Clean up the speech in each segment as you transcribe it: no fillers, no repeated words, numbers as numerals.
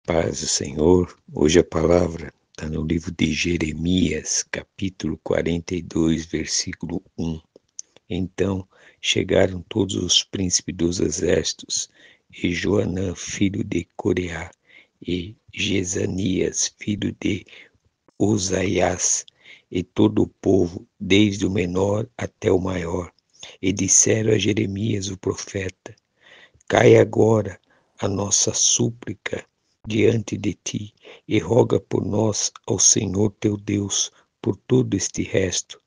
Paz do Senhor, hoje a palavra está no livro de Jeremias, capítulo 42, versículo 1. Então chegaram todos os príncipes dos exércitos, e Joanã, filho de Coreá, e Jezanias, filho de Osaias, e todo o povo, desde o menor até o maior, e disseram a Jeremias, o profeta: Cai agora a nossa súplica diante de ti, e roga por nós ao Senhor teu Deus, por todo este resto,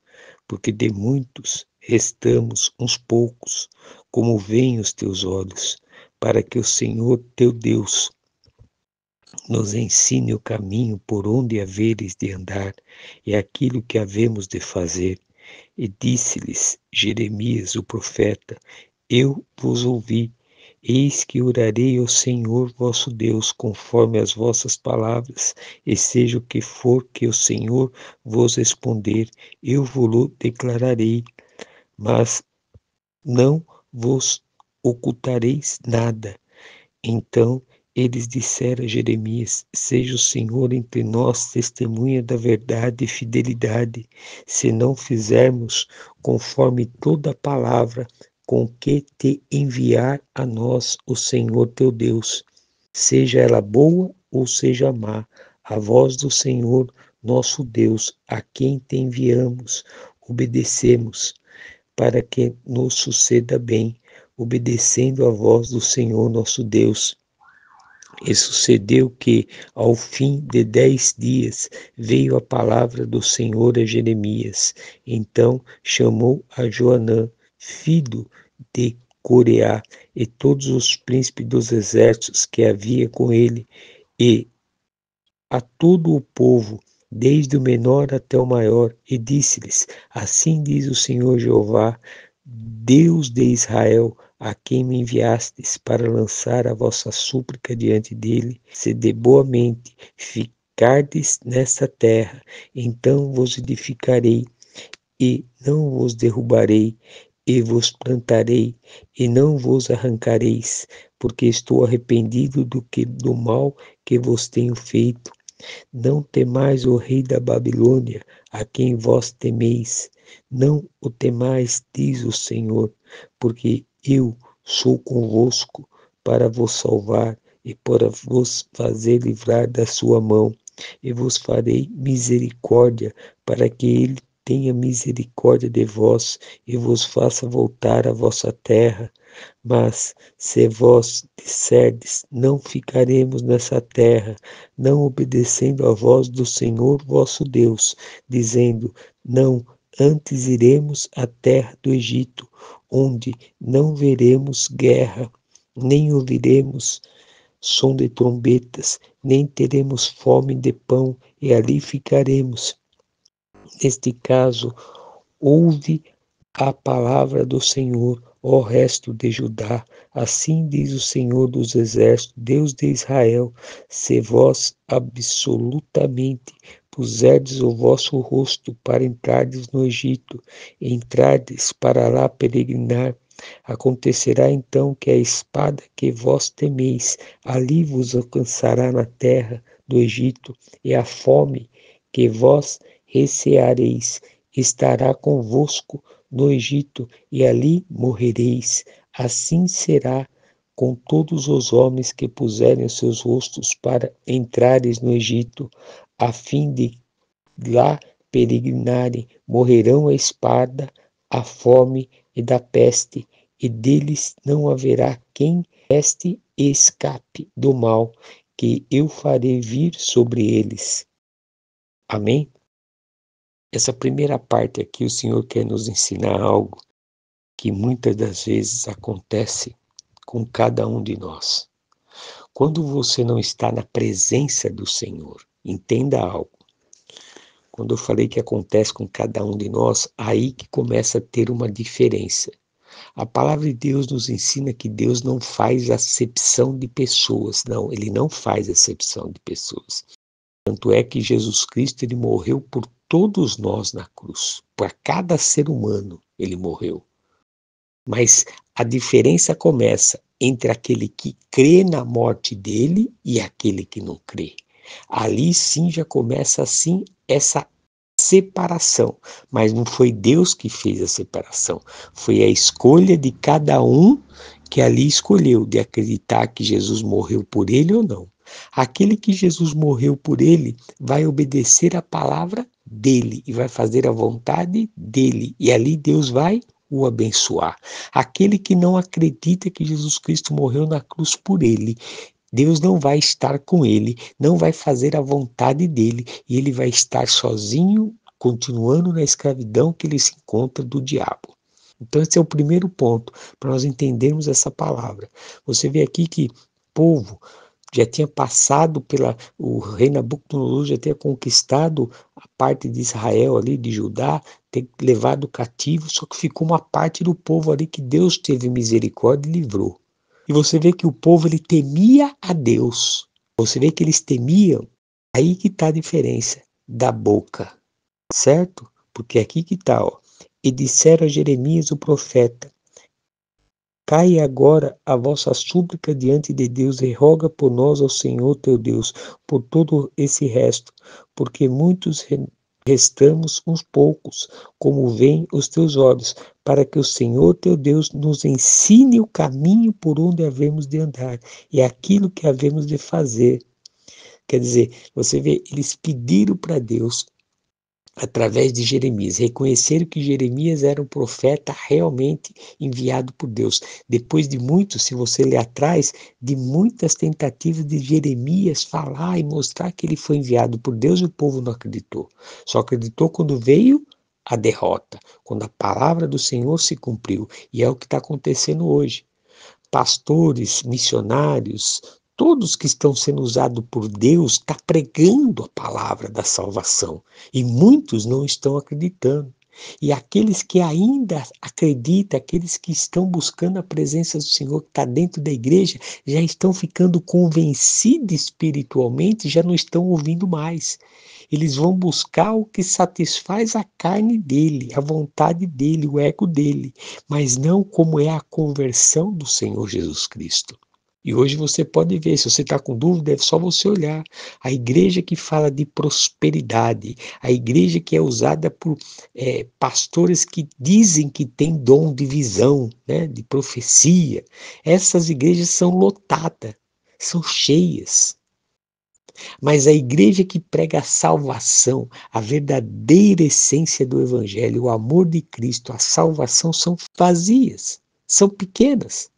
porque de muitos restamos uns poucos, como veem os teus olhos, para que o Senhor teu Deus nos ensine o caminho por onde haveres de andar, e aquilo que havemos de fazer. E disse-lhes Jeremias, o profeta: Eu vos ouvi. Eis que orarei ao Senhor vosso Deus, conforme as vossas palavras, e seja o que for que o Senhor vos responder, eu vos declararei, mas não vos ocultareis nada. Então eles disseram a Jeremias: Seja o Senhor entre nós testemunha da verdade e fidelidade, se não fizermos conforme toda a palavra com que te enviar a nós o Senhor teu Deus, seja ela boa ou seja má, a voz do Senhor nosso Deus, a quem te enviamos, obedecemos, para que nos suceda bem, obedecendo a voz do Senhor nosso Deus. E sucedeu que, ao fim de 10 dias, veio a palavra do Senhor a Jeremias. Então chamou a Joanã, filho de Coreá, e todos os príncipes dos exércitos que havia com ele, e a todo o povo, desde o menor até o maior, e disse-lhes: Assim diz o Senhor Jeová, Deus de Israel, a quem me enviastes para lançar a vossa súplica diante dele, se de boa mente ficardes nesta terra, então vos edificarei, e não vos derrubarei, e vos plantarei, e não vos arrancareis, porque estou arrependido do mal que vos tenho feito. Não temais o rei da Babilônia, a quem vós temeis. Não o temais, diz o Senhor, porque eu sou convosco para vos salvar e para vos fazer livrar da sua mão. E vos farei misericórdia, para que ele tenha misericórdia de vós e vos faça voltar à vossa terra. Mas se vós disserdes: Não ficaremos nessa terra, não obedecendo à voz do Senhor vosso Deus, dizendo: Não, antes iremos à terra do Egito, onde não veremos guerra, nem ouviremos som de trombetas, nem teremos fome de pão, e ali ficaremos. Neste caso, ouve a palavra do Senhor, ó resto de Judá. Assim diz o Senhor dos Exércitos, Deus de Israel: se vós absolutamente puserdes o vosso rosto para entrardes no Egito, e entrardes para lá peregrinar, acontecerá então que a espada que vós temeis ali vos alcançará na terra do Egito, e a fome que vós receareis estará convosco no Egito, e ali morrereis. Assim será com todos os homens que puserem os seus rostos para entrares no Egito, a fim de lá peregrinarem. Morrerão a espada, a fome e da peste, e deles não haverá quem este escape do mal que eu farei vir sobre eles. Amém? Essa primeira parte aqui, o Senhor quer nos ensinar algo que muitas das vezes acontece com cada um de nós. Quando você não está na presença do Senhor, entenda algo. Quando eu falei que acontece com cada um de nós, aí que começa a ter uma diferença. A palavra de Deus nos ensina que Deus não faz acepção de pessoas. Não, Ele não faz acepção de pessoas. Tanto é que Jesus Cristo, Ele morreu por todos nós na cruz. Para cada ser humano, Ele morreu. Mas a diferença começa entre aquele que crê na morte dele e aquele que não crê. Ali sim já começa assim essa separação, mas não foi Deus que fez a separação, foi a escolha de cada um que ali escolheu, de acreditar que Jesus morreu por ele ou não. Aquele que Jesus morreu por ele vai obedecer a palavra dele e vai fazer a vontade dele, e ali Deus vai o abençoar. Aquele que não acredita que Jesus Cristo morreu na cruz por ele, Deus não vai estar com ele, não vai fazer a vontade dele, e ele vai estar sozinho, continuando na escravidão que ele se encontra do diabo. Então esse é o primeiro ponto, para nós entendermos essa palavra. Você vê aqui que o povo já tinha passado o rei Nabucodonosor já tinha conquistado a parte de Israel ali, de Judá, ter levado cativo, só que ficou uma parte do povo ali que Deus teve misericórdia e livrou. E você vê que o povo ele temia a Deus. Você vê que eles temiam. Aí que está a diferença da boca, certo? Porque aqui que está, ó. E disseram a Jeremias o profeta: Cai agora a vossa súplica diante de Deus e roga por nós ao Senhor teu Deus, por todo esse resto, porque muitos restamos uns poucos, como veem os teus olhos, para que o Senhor teu Deus nos ensine o caminho por onde havemos de andar e aquilo que havemos de fazer. Quer dizer, você vê, eles pediram para Deus através de Jeremias, reconheceram que Jeremias era um profeta realmente enviado por Deus. Depois de muito, se você ler atrás, de muitas tentativas de Jeremias falar e mostrar que ele foi enviado por Deus, e o povo não acreditou. Só acreditou quando veio a derrota, quando a palavra do Senhor se cumpriu. E é o que está acontecendo hoje. Pastores, missionários, todos que estão sendo usados por Deus, está pregando a palavra da salvação. E muitos não estão acreditando. E aqueles que ainda acreditam, aqueles que estão buscando a presença do Senhor, que está dentro da igreja, já estão ficando convencidos espiritualmente, já não estão ouvindo mais. Eles vão buscar o que satisfaz a carne dele, a vontade dele, o ego dele, mas não como é a conversão do Senhor Jesus Cristo. E hoje você pode ver, se você está com dúvida, é só você olhar. A igreja que fala de prosperidade, a igreja que é usada por pastores que dizem que tem dom de visão, né, de profecia, essas igrejas são lotadas, são cheias. Mas a igreja que prega a salvação, a verdadeira essência do evangelho, o amor de Cristo, a salvação são vazias, são pequenas.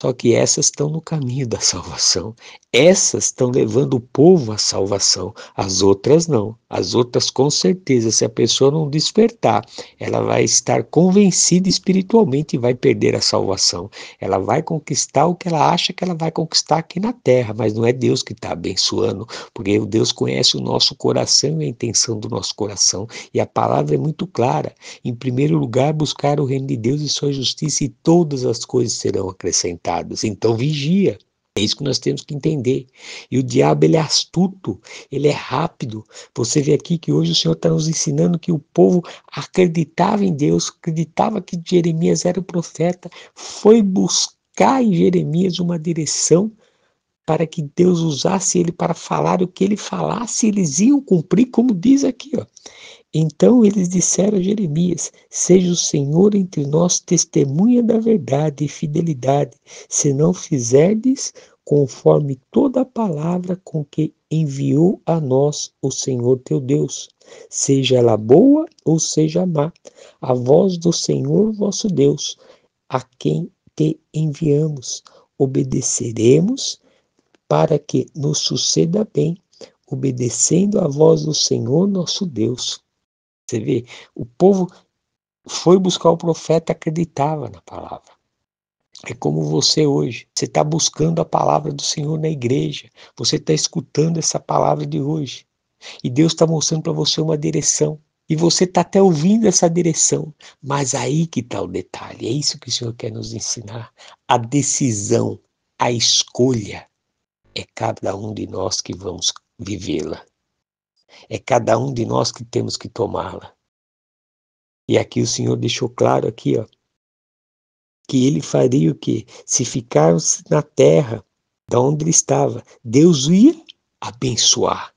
Só que essas estão no caminho da salvação. Essas estão levando o povo à salvação. As outras não. As outras, com certeza, se a pessoa não despertar, ela vai estar convencida espiritualmente e vai perder a salvação. Ela vai conquistar o que ela acha que ela vai conquistar aqui na terra, mas não é Deus que está abençoando, porque Deus conhece o nosso coração e a intenção do nosso coração. E a palavra é muito clara. Em primeiro lugar, buscar o reino de Deus e sua justiça, e todas as coisas serão acrescentadas. Então vigia. É isso que nós temos que entender. E o diabo, ele é astuto, ele é rápido. Você vê aqui que hoje o Senhor está nos ensinando que o povo acreditava em Deus, acreditava que Jeremias era o profeta, foi buscar em Jeremias uma direção para que Deus usasse ele para falar o que ele falasse, eles iam cumprir, como diz aqui, ó. Então eles disseram a Jeremias: Seja o Senhor entre nós testemunha da verdade e fidelidade, se não fizerdes conforme toda a palavra com que enviou a nós o Senhor teu Deus, seja ela boa ou seja má, a voz do Senhor vosso Deus, a quem te enviamos, obedeceremos para que nos suceda bem, obedecendo à voz do Senhor nosso Deus. Você vê, o povo foi buscar o profeta, acreditava na palavra. É como você hoje, você está buscando a palavra do Senhor na igreja, você está escutando essa palavra de hoje, e Deus está mostrando para você uma direção, e você está até ouvindo essa direção, mas aí que está o detalhe, é isso que o Senhor quer nos ensinar, a decisão, a escolha, é cada um de nós que vamos vivê-la, é cada um de nós que temos que tomá-la. E aqui o Senhor deixou claro aqui, ó, que ele faria o quê? Se ficarmos na terra, da onde ele estava, Deus ia abençoar,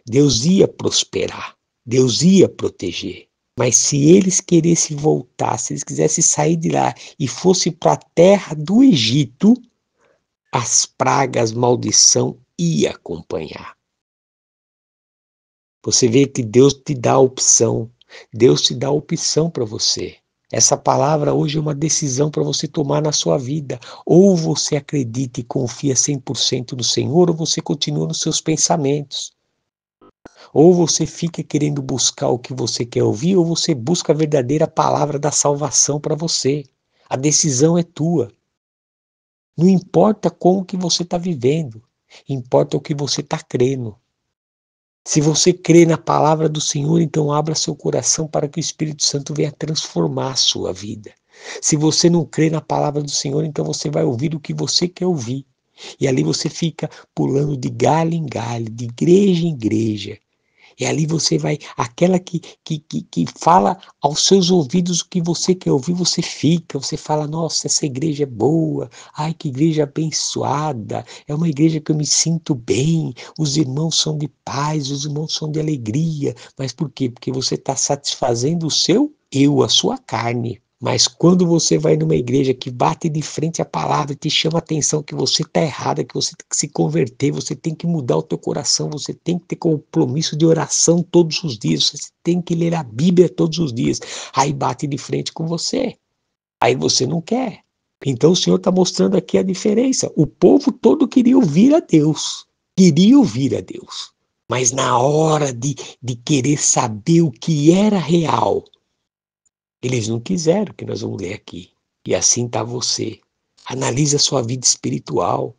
Deus ia prosperar, Deus ia proteger. Mas se eles quisessem voltar, se eles quisessem sair de lá e fossem para a terra do Egito, as pragas, maldição ia acompanhar. Você vê que Deus te dá a opção. Deus te dá a opção para você. Essa palavra hoje é uma decisão para você tomar na sua vida. Ou você acredita e confia 100% no Senhor, ou você continua nos seus pensamentos. Ou você fica querendo buscar o que você quer ouvir, ou você busca a verdadeira palavra da salvação para você. A decisão é tua. Não importa como que você está vivendo, importa o que você está crendo. Se você crê na palavra do Senhor, então abra seu coração para que o Espírito Santo venha transformar a sua vida. Se você não crê na palavra do Senhor, então você vai ouvir o que você quer ouvir. E ali você fica pulando de galho em galho, de igreja em igreja. E ali você vai, aquela que fala aos seus ouvidos o que você quer ouvir, você fica, você fala, nossa, essa igreja é boa, ai, que igreja abençoada, é uma igreja que eu me sinto bem, os irmãos são de paz, os irmãos são de alegria. Mas por quê? Porque você está satisfazendo o seu eu, a sua carne. Mas quando você vai numa igreja que bate de frente à palavra, te chama a atenção que você está errada, que você tem que se converter, você tem que mudar o teu coração, você tem que ter compromisso de oração todos os dias, você tem que ler a Bíblia todos os dias. Aí bate de frente com você. Aí você não quer. Então o Senhor está mostrando aqui a diferença. O povo todo queria ouvir a Deus. Queria ouvir a Deus. Mas na hora de querer saber o que era real, eles não quiseram, que nós vamos ler aqui. E assim está você. Analise a sua vida espiritual.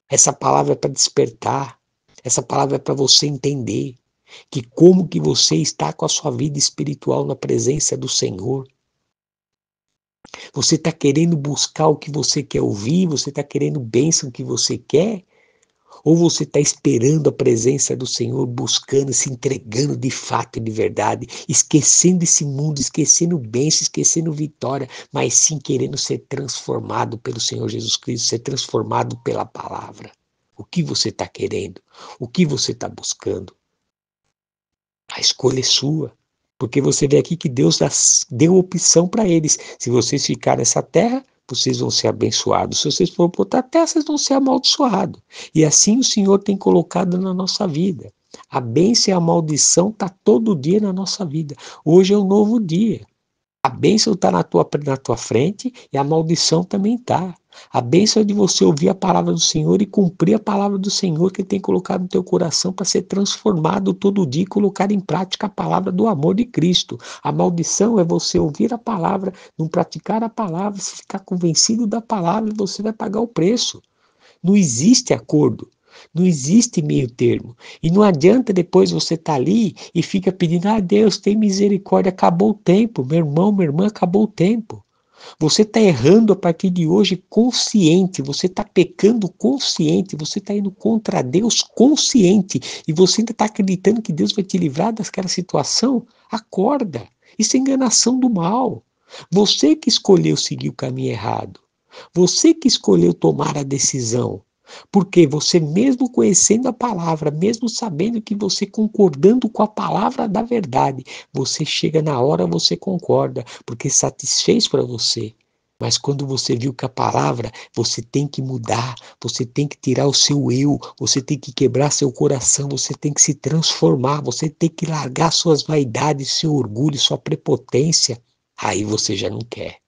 Essa palavra é para despertar. Essa palavra é para você entender que como que você está com a sua vida espiritual na presença do Senhor. Você está querendo buscar o que você quer ouvir? Você está querendo bênção que você quer? Ou você está esperando a presença do Senhor, buscando, se entregando de fato e de verdade, esquecendo esse mundo, esquecendo bênção, esquecendo vitória, mas sim querendo ser transformado pelo Senhor Jesus Cristo, ser transformado pela palavra. O que você está querendo? O que você está buscando? A escolha é sua. Porque você vê aqui que Deus deu opção para eles. Se vocês ficarem nessa terra, vocês vão ser abençoados. Se vocês forem para outra terra, vocês vão ser amaldiçoados. E assim o Senhor tem colocado na nossa vida. A bênção e a maldição está todo dia na nossa vida. Hoje é um novo dia. A bênção está na tua frente e a maldição também está. A bênção é de você ouvir a palavra do Senhor e cumprir a palavra do Senhor que Ele tem colocado no teu coração para ser transformado todo dia e colocar em prática a palavra do amor de Cristo. A maldição é você ouvir a palavra, não praticar a palavra, se ficar convencido da palavra, você vai pagar o preço. Não existe acordo. Não existe meio termo. E não adianta depois você estar ali e fica pedindo, Deus, tem misericórdia, acabou o tempo. Meu irmão, minha irmã, acabou o tempo. Você está errando a partir de hoje consciente, você está pecando consciente, você está indo contra Deus consciente, e você ainda está acreditando que Deus vai te livrar daquela situação? Acorda. Isso é enganação do mal. Você que escolheu seguir o caminho errado. Você que escolheu tomar a decisão. Porque você mesmo conhecendo a palavra, mesmo sabendo que você concordando com a palavra da verdade, você chega na hora, você concorda, porque satisfez para você. Mas quando você viu que a palavra, você tem que mudar, você tem que tirar o seu eu, você tem que quebrar seu coração, você tem que se transformar, você tem que largar suas vaidades, seu orgulho, sua prepotência, aí você já não quer.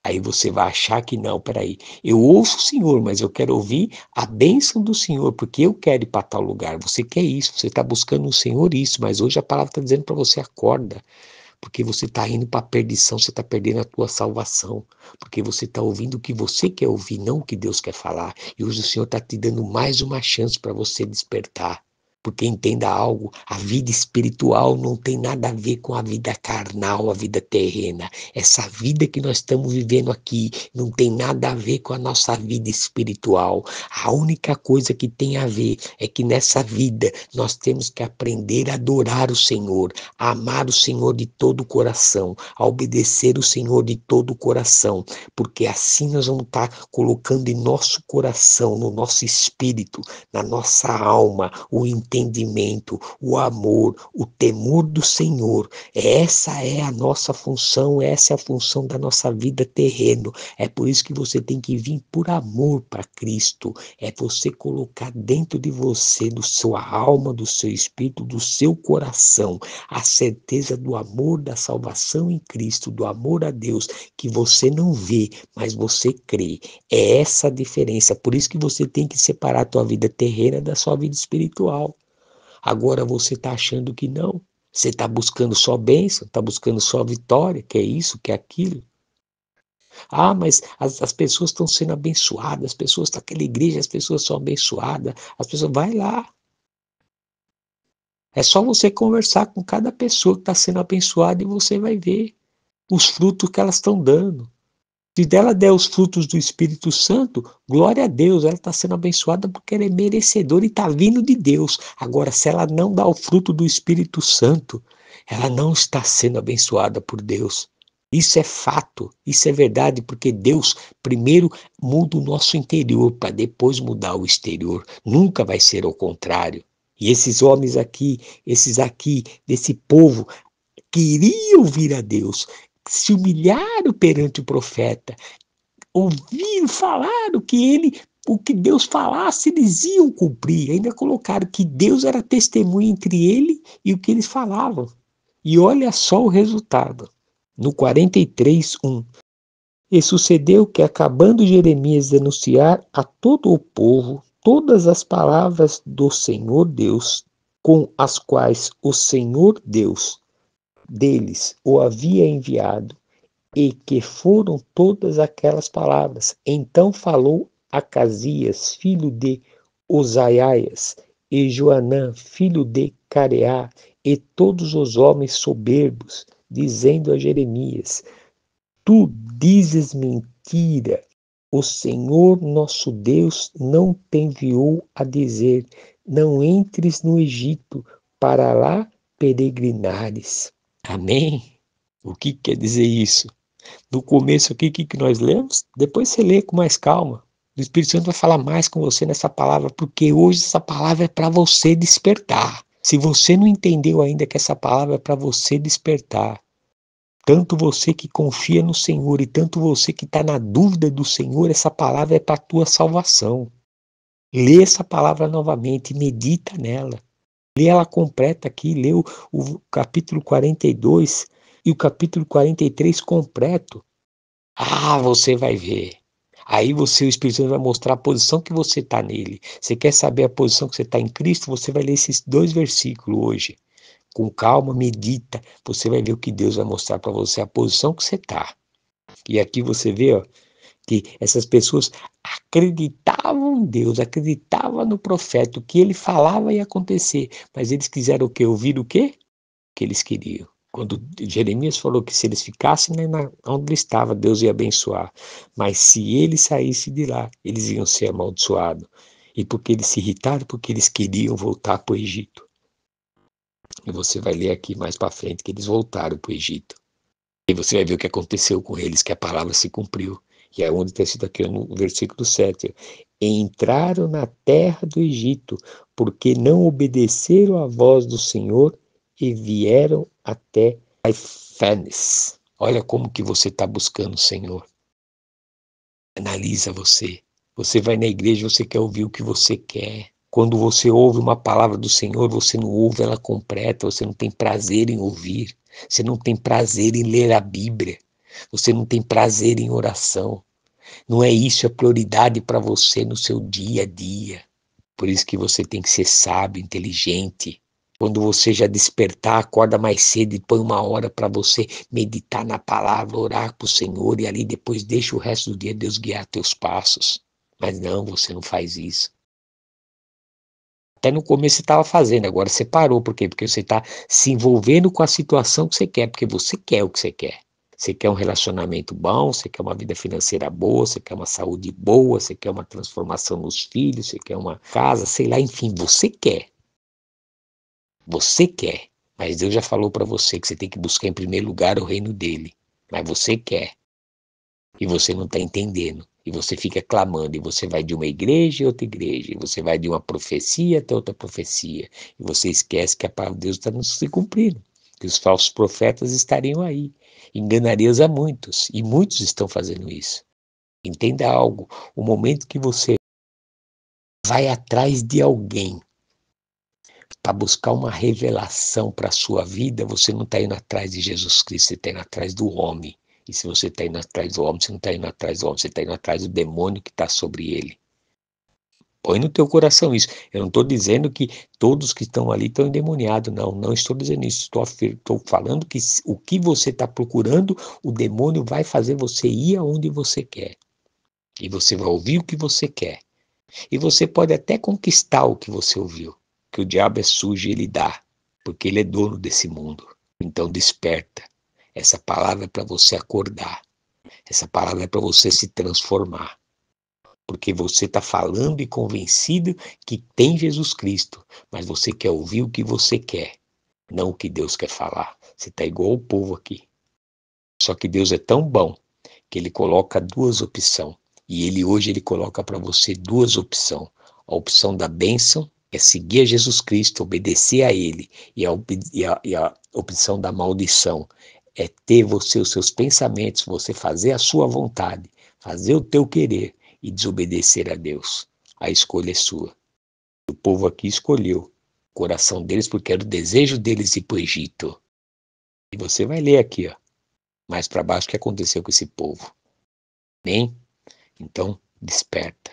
Aí você vai achar que não, peraí, eu ouço o Senhor, mas eu quero ouvir a bênção do Senhor, porque eu quero ir para tal lugar. Você quer isso, você está buscando no Senhor isso, mas hoje a palavra está dizendo para você, acorda, porque você está indo para a perdição, você está perdendo a tua salvação, porque você está ouvindo o que você quer ouvir, não o que Deus quer falar. E hoje o Senhor está te dando mais uma chance para você despertar. Porque entenda algo, a vida espiritual não tem nada a ver com a vida carnal, a vida terrena. Essa vida que nós estamos vivendo aqui não tem nada a ver com a nossa vida espiritual. A única coisa que tem a ver é que nessa vida nós temos que aprender a adorar o Senhor, a amar o Senhor de todo o coração, a obedecer o Senhor de todo o coração, porque assim nós vamos estar colocando em nosso coração, no nosso espírito, na nossa alma, o entendimento, o amor, o temor do Senhor. Essa é a nossa função, essa é a função da nossa vida terrena. É por isso que você tem que vir por amor para Cristo. É você colocar dentro de você, do sua alma, do seu espírito, do seu coração, a certeza do amor, da salvação em Cristo, do amor a Deus, que você não vê, mas você crê. É essa a diferença. Por isso que você tem que separar a tua vida terrena da sua vida espiritual. Agora você está achando que não. Você está buscando só bênção, está buscando só vitória, que é isso, que é aquilo. Ah, mas as pessoas estão sendo abençoadas, as pessoas estão naquela igreja, as pessoas são abençoadas, as pessoas, vai lá. É só você conversar com cada pessoa que está sendo abençoada e você vai ver os frutos que elas estão dando. Se dela der os frutos do Espírito Santo, glória a Deus, ela está sendo abençoada porque ela é merecedora e está vindo de Deus. Agora, se ela não dá o fruto do Espírito Santo, ela não está sendo abençoada por Deus. Isso é fato, isso é verdade, porque Deus primeiro muda o nosso interior para depois mudar o exterior. Nunca vai ser ao contrário. E esses homens aqui, esses aqui, desse povo, queriam vir a Deus, se humilharam perante o profeta, ouviram, falaram que ele, o que Deus falasse, eles iam cumprir. Ainda colocaram que Deus era testemunha entre ele e o que eles falavam. E olha só o resultado. No 43:1. E sucedeu que, acabando Jeremias de anunciar a todo o povo todas as palavras do Senhor Deus, com as quais o Senhor Deus deles o havia enviado, e que foram todas aquelas palavras. Então falou Acasias, filho de Osaias, e Joanã, filho de Careá, e todos os homens soberbos, dizendo a Jeremias: Tu dizes mentira. O Senhor nosso Deus não te enviou a dizer: Não entres no Egito, para lá peregrinares. Amém? O que quer dizer isso? No começo aqui, o que nós lemos? Depois você lê com mais calma. O Espírito Santo vai falar mais com você nessa palavra, porque hoje essa palavra é para você despertar. Se você não entendeu ainda que essa palavra é para você despertar, tanto você que confia no Senhor e tanto você que está na dúvida do Senhor, essa palavra é para a tua salvação. Lê essa palavra novamente, medita nela. Lê ela completa aqui, lê o capítulo 42 e o capítulo 43 completo. Ah, você vai ver. Aí você, o Espírito Santo vai mostrar a posição que você está nele. Você quer saber a posição que você está em Cristo? Você vai ler esses 2 versículos hoje. Com calma, medita. Você vai ver o que Deus vai mostrar para você, a posição que você está. E aqui você vê, ó, que essas pessoas acreditavam em Deus, acreditavam no profeta, o que ele falava ia acontecer. Mas eles quiseram o quê? Ouvir o quê? O que eles queriam. Quando Jeremias falou que se eles ficassem onde ele estava, Deus ia abençoar. Mas se ele saísse de lá, eles iam ser amaldiçoados. E porque eles se irritaram, porque eles queriam voltar para o Egito. E você vai ler aqui mais para frente que eles voltaram para o Egito. E você vai ver o que aconteceu com eles, que a palavra se cumpriu. E é onde está escrito aqui no versículo 7. Entraram na terra do Egito, porque não obedeceram à voz do Senhor e vieram até Fanes. Olha como que você está buscando o Senhor. Analisa você. Você vai na igreja, você quer ouvir o que você quer. Quando você ouve uma palavra do Senhor, você não ouve ela completa, você não tem prazer em ouvir. Você não tem prazer em ler a Bíblia. Você não tem prazer em oração. Não é isso a prioridade para você no seu dia a dia. Por isso que você tem que ser sábio, inteligente. Quando você já despertar, acorda mais cedo e põe uma hora para você meditar na palavra, orar para o Senhor e ali depois deixa o resto do dia Deus guiar teus passos. Mas não, você não faz isso. Até no começo você estava fazendo, agora você parou. Por quê? Porque você está se envolvendo com a situação que você quer, porque você quer o que você quer. Você quer um relacionamento bom, você quer uma vida financeira boa, você quer uma saúde boa, você quer uma transformação nos filhos, você quer uma casa, sei lá, enfim, você quer. Você quer. Mas Deus já falou para você que você tem que buscar em primeiro lugar o reino dele. Mas você quer. E você não está entendendo. E você fica clamando, e você vai de uma igreja a outra igreja, e você vai de uma profecia até outra profecia, e você esquece que a palavra de Deus está não se cumprindo, que os falsos profetas estariam aí, enganariam a muitos, e muitos estão fazendo isso. Entenda algo, o momento que você vai atrás de alguém para buscar uma revelação para a sua vida, você não está indo atrás de Jesus Cristo, você está indo atrás do homem. E se você está indo atrás do homem, você não está indo atrás do homem, você está indo atrás do demônio que está sobre ele. Põe no teu coração isso. Eu não estou dizendo que todos que estão ali estão endemoniados, não. Não estou dizendo isso. Estou falando que o que você está procurando, o demônio vai fazer você ir aonde você quer. E você vai ouvir o que você quer. E você pode até conquistar o que você ouviu. Que o diabo é sujo e ele dá. Porque ele é dono desse mundo. Então desperta. Essa palavra é para você acordar. Essa palavra é para você se transformar. Porque você está falando e convencido que tem Jesus Cristo, mas você quer ouvir o que você quer, não o que Deus quer falar. Você está igual o povo aqui. Só que Deus é tão bom que ele coloca duas opções. E hoje ele coloca para você duas opções. A opção da bênção é seguir a Jesus Cristo, obedecer a ele. E a opção da maldição é ter você os seus pensamentos, você fazer a sua vontade, fazer o teu querer e desobedecer a Deus. A escolha é sua. O povo aqui escolheu o coração deles porque era o desejo deles ir para o Egito. E você vai ler aqui, ó, mais para baixo o que aconteceu com esse povo. Amém? Então, desperta.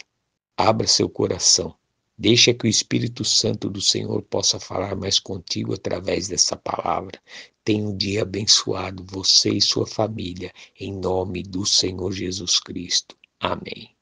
Abra seu coração. Deixa que o Espírito Santo do Senhor possa falar mais contigo através dessa palavra. Tenha um dia abençoado, você e sua família, em nome do Senhor Jesus Cristo. Amém.